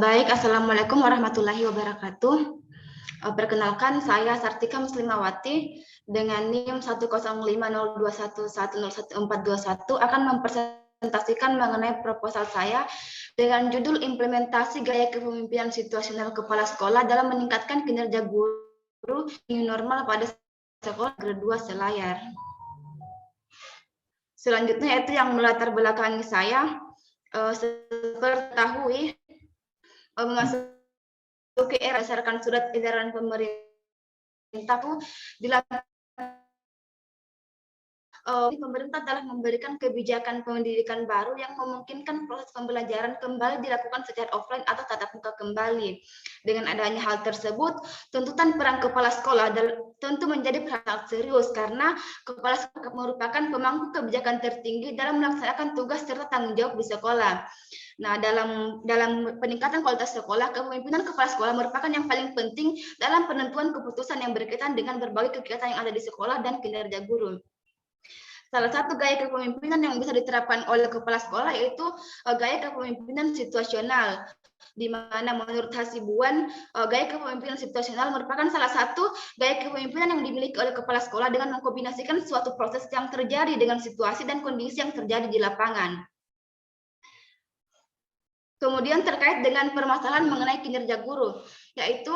Baik, Assalamualaikum warahmatullahi wabarakatuh. Perkenalkan, saya Sartika Muslimawati dengan NIM 1050211011421 akan mempresentasikan mengenai proposal saya dengan judul Implementasi Gaya Kepemimpinan Situasional Kepala Sekolah dalam meningkatkan kinerja guru new normal pada sekolah grade 2 selayar. Selanjutnya itu yang melatar belakangi saya, seperti tahui memasuki era berdasarkan surat edaran pemerintah pemerintah telah memberikan kebijakan pendidikan baru yang memungkinkan proses pembelajaran kembali dilakukan secara offline atau tatap muka kembali. Dengan adanya hal tersebut, tuntutan peran kepala sekolah tentu menjadi perhatian serius karena kepala sekolah merupakan pemangku kebijakan tertinggi dalam melaksanakan tugas serta tanggung jawab di sekolah. Nah, dalam peningkatan kualitas sekolah, kepemimpinan kepala sekolah merupakan yang paling penting dalam penentuan keputusan yang berkaitan dengan berbagai kegiatan yang ada di sekolah dan kinerja guru. Salah satu gaya kepemimpinan yang bisa diterapkan oleh kepala sekolah yaitu gaya kepemimpinan situasional, di mana menurut Hasibuan, gaya kepemimpinan situasional merupakan salah satu gaya kepemimpinan yang dimiliki oleh kepala sekolah dengan mengkombinasikan suatu proses yang terjadi dengan situasi dan kondisi yang terjadi di lapangan. Kemudian terkait dengan permasalahan mengenai kinerja guru, yaitu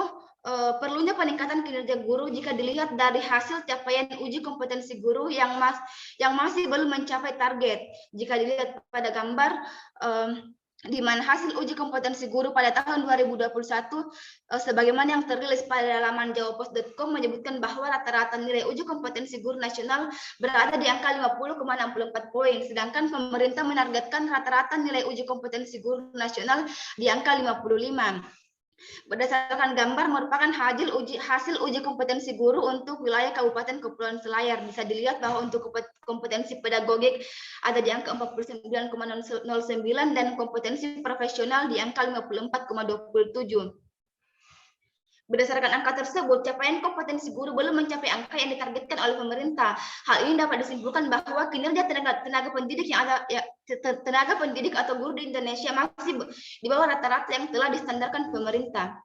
perlunya peningkatan kinerja guru jika dilihat dari hasil capaian uji kompetensi guru yang masih belum mencapai target. Jika dilihat pada gambar di mana hasil uji kompetensi guru pada tahun 2021 sebagaimana yang terrilis pada laman jawapos.com menyebutkan bahwa rata-rata nilai uji kompetensi guru nasional berada di angka 50,64 poin, sedangkan pemerintah menargetkan rata-rata nilai uji kompetensi guru nasional di angka 55. Berdasarkan gambar merupakan hasil uji kompetensi guru untuk wilayah Kabupaten Kepulauan Selayar. Bisa dilihat bahwa untuk kompetensi pedagogik ada di angka 49,09 dan kompetensi profesional di angka 54,27. Berdasarkan angka tersebut, capaian kompetensi guru belum mencapai angka yang ditargetkan oleh pemerintah. Hal ini dapat disimpulkan bahwa kinerja tenaga pendidik tenaga pendidik atau guru di Indonesia masih di bawah rata-rata yang telah distandarkan pemerintah.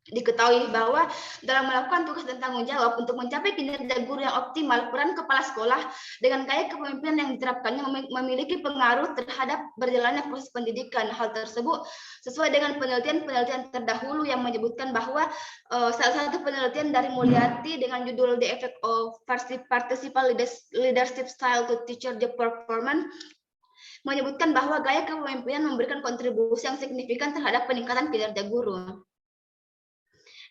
Diketahui bahwa dalam melakukan tugas dan tanggung jawab untuk mencapai kinerja guru yang optimal, peran kepala sekolah dengan gaya kepemimpinan yang diterapkannya memiliki pengaruh terhadap berjalannya proses pendidikan. Hal tersebut sesuai dengan penelitian terdahulu yang menyebutkan bahwa salah satu penelitian dari Mulyati dengan judul The Effect of Participal Leadership Style to Teacher Job Performance menyebutkan bahwa gaya kepemimpinan memberikan kontribusi yang signifikan terhadap peningkatan kinerja guru.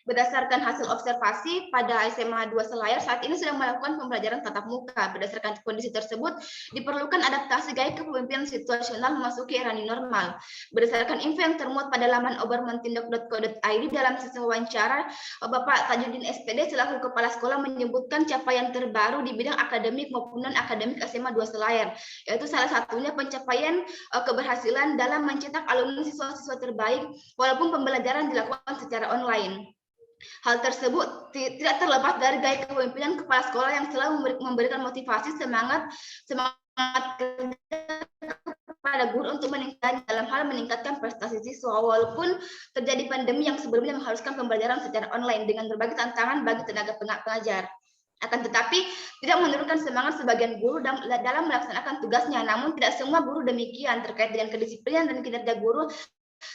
Berdasarkan hasil observasi pada SMA 2 Selayar saat ini sedang melakukan pembelajaran tatap muka. Berdasarkan kondisi tersebut, diperlukan adaptasi gaya kepemimpinan situasional memasuki era new normal. Berdasarkan info yang termuat pada laman obermentindok.co.id dalam sesi wawancara, Bapak Tajuddin SPD selaku Kepala Sekolah menyebutkan capaian terbaru di bidang akademik maupun non-akademik SMA 2 Selayar, yaitu salah satunya pencapaian keberhasilan dalam mencetak alumni siswa-siswa terbaik walaupun pembelajaran dilakukan secara online. Hal tersebut tidak terlepas dari gaya kepemimpinan kepala sekolah yang selalu memberikan motivasi semangat kepada guru untuk dalam hal meningkatkan prestasi siswa walaupun terjadi pandemi yang sebelumnya mengharuskan pembelajaran secara online dengan berbagai tantangan bagi tenaga pengajar. Akan tetapi tidak menurunkan semangat sebagian guru dalam melaksanakan tugasnya, namun tidak semua guru demikian. Terkait dengan kedisiplinan dan kinerja guru,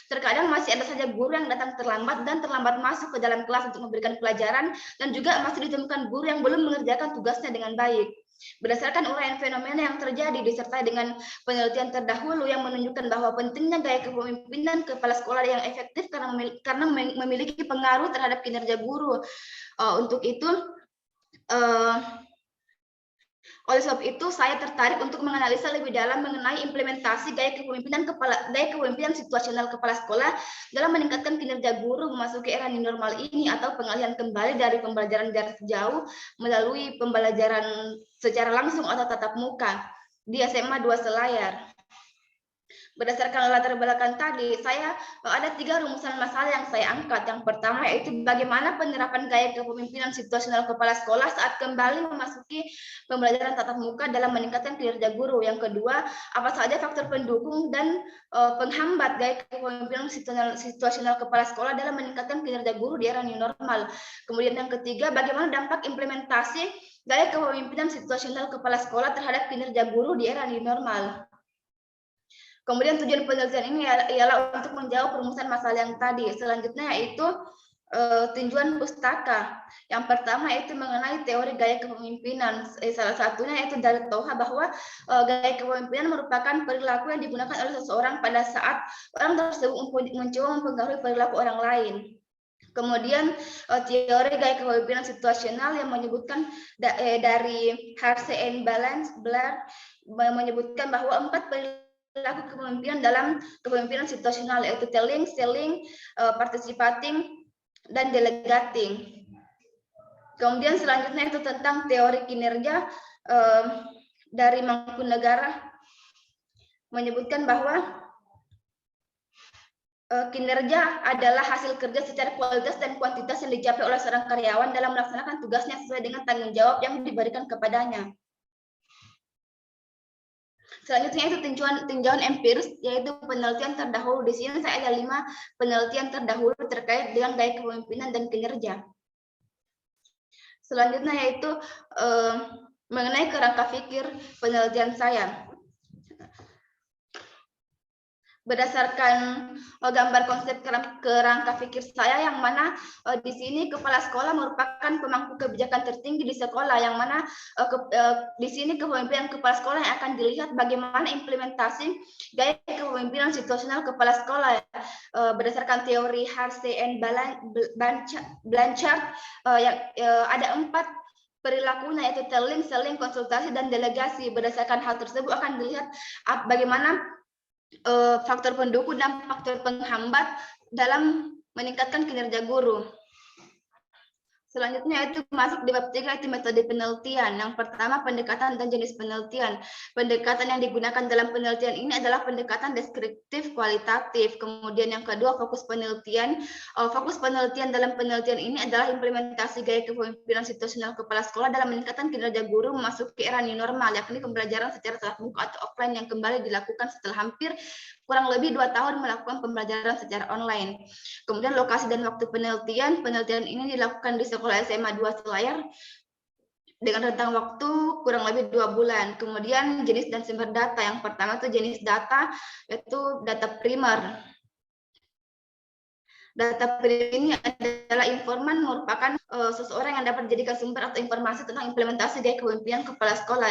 terkadang masih ada saja guru yang datang terlambat dan terlambat masuk ke dalam kelas untuk memberikan pelajaran, dan juga masih ditemukan guru yang belum mengerjakan tugasnya dengan baik. Berdasarkan uraian fenomena yang terjadi disertai dengan penelitian terdahulu yang menunjukkan bahwa pentingnya gaya kepemimpinan kepala sekolah yang efektif karena memiliki pengaruh terhadap kinerja guru. Untuk itu, oleh sebab itu, saya tertarik untuk menganalisa lebih dalam mengenai implementasi gaya kepemimpinan situasional kepala sekolah dalam meningkatkan kinerja guru memasuki era new normal ini atau pengalihan kembali dari pembelajaran jarak jauh melalui pembelajaran secara langsung atau tatap muka di SMA 2 Selayar. Berdasarkan latar belakang tadi, saya ada 3 rumusan masalah yang saya angkat. Yang pertama yaitu bagaimana penerapan gaya kepemimpinan situasional kepala sekolah saat kembali memasuki pembelajaran tatap muka dalam meningkatkan kinerja guru. Yang kedua, apa saja faktor pendukung dan penghambat gaya kepemimpinan situasional kepala sekolah dalam meningkatkan kinerja guru di era new normal. Kemudian yang ketiga, bagaimana dampak implementasi gaya kepemimpinan situasional kepala sekolah terhadap kinerja guru di era new normal. Kemudian tujuan penelitian ini ialah untuk menjawab perumusan masalah yang tadi. Selanjutnya yaitu tinjauan pustaka. Yang pertama yaitu mengenai teori gaya kepemimpinan. Salah satunya yaitu dari Toha bahwa gaya kepemimpinan merupakan perilaku yang digunakan oleh seseorang pada saat orang tersebut mencoba mempengaruhi perilaku orang lain. Kemudian teori gaya kepemimpinan situasional yang menyebutkan dari Harsey and Blair menyebutkan bahwa 4 perilaku kepemimpinan dalam kepemimpinan situasional yaitu telling, selling, participating, dan delegating. Kemudian selanjutnya itu tentang teori kinerja dari Mangkunegara menyebutkan bahwa kinerja adalah hasil kerja secara kualitas dan kuantitas yang dicapai oleh seorang karyawan dalam melaksanakan tugasnya sesuai dengan tanggung jawab yang diberikan kepadanya. Selanjutnya itu tinjauan empiris, yaitu penelitian terdahulu. Di sini saya ada 5 penelitian terdahulu terkait dengan gaya kepemimpinan dan kinerja. Selanjutnya yaitu mengenai kerangka pikir penelitian saya. Berdasarkan gambar konsep kerangka pikir saya, yang mana di sini kepala sekolah merupakan pemangku kebijakan tertinggi di sekolah, yang mana di sini kepemimpinan kepala sekolah yang akan dilihat bagaimana implementasi gaya kepemimpinan situasional kepala sekolah berdasarkan teori Harsey and Blanchard yang ada 4 perilakunya yaitu telling, selling, konsultasi, dan delegasi. Berdasarkan hal tersebut akan dilihat bagaimana faktor pendukung dan faktor penghambat dalam meningkatkan kinerja guru. Selanjutnya itu masuk di bab 3 itu metode penelitian. Yang pertama pendekatan dan jenis penelitian. Pendekatan yang digunakan dalam penelitian ini adalah pendekatan deskriptif kualitatif. Kemudian yang kedua fokus penelitian. Fokus penelitian dalam penelitian ini adalah implementasi gaya kepemimpinan situasional kepala sekolah dalam meningkatkan kinerja guru memasuki era new normal, yakni pembelajaran secara tatap muka atau offline yang kembali dilakukan setelah hampir kurang lebih 2 tahun melakukan pembelajaran secara online. Kemudian lokasi dan waktu penelitian. Penelitian ini dilakukan di sekolah SMA 2 Selayar dengan rentang waktu kurang lebih 2 bulan. Kemudian jenis dan sumber data. Yang pertama itu jenis data, yaitu data primer. Data primer ini adalah informan merupakan seseorang yang dapat dijadikan sumber atau informasi tentang implementasi gaya kepemimpinan kepala sekolah.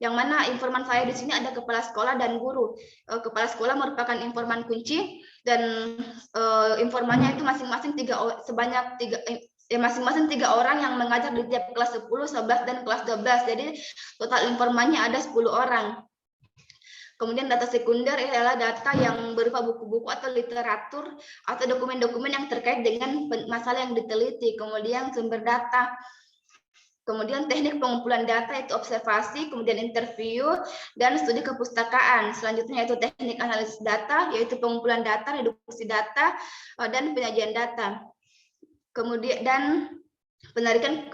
Yang mana informan saya di sini ada kepala sekolah dan guru. Kepala sekolah merupakan informan kunci dan informannya itu masing-masing masing-masing 3 orang yang mengajar di tiap kelas 10, 11, dan kelas 12. Jadi total informannya ada 10 orang. Kemudian data sekunder adalah data yang berupa buku-buku atau literatur atau dokumen-dokumen yang terkait dengan masalah yang diteliti. Kemudian sumber data. Kemudian teknik pengumpulan data itu observasi, kemudian interview, dan studi kepustakaan. Selanjutnya yaitu teknik analisis data, yaitu pengumpulan data, reduksi data, dan penyajian data. Kemudian penarikan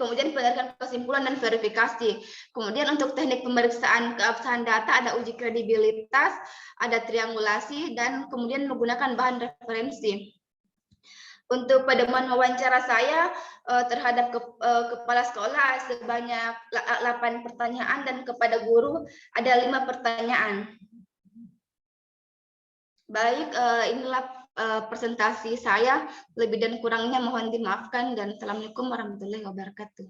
kesimpulan dan verifikasi. Kemudian untuk teknik pemeriksaan keabsahan data ada uji kredibilitas, ada triangulasi, dan kemudian menggunakan bahan referensi. Untuk pedoman wawancara saya terhadap kepala sekolah sebanyak 8 pertanyaan dan kepada guru ada 5 pertanyaan. Baik, inilah presentasi saya. Lebih dan kurangnya mohon dimaafkan dan Assalamualaikum warahmatullahi wabarakatuh.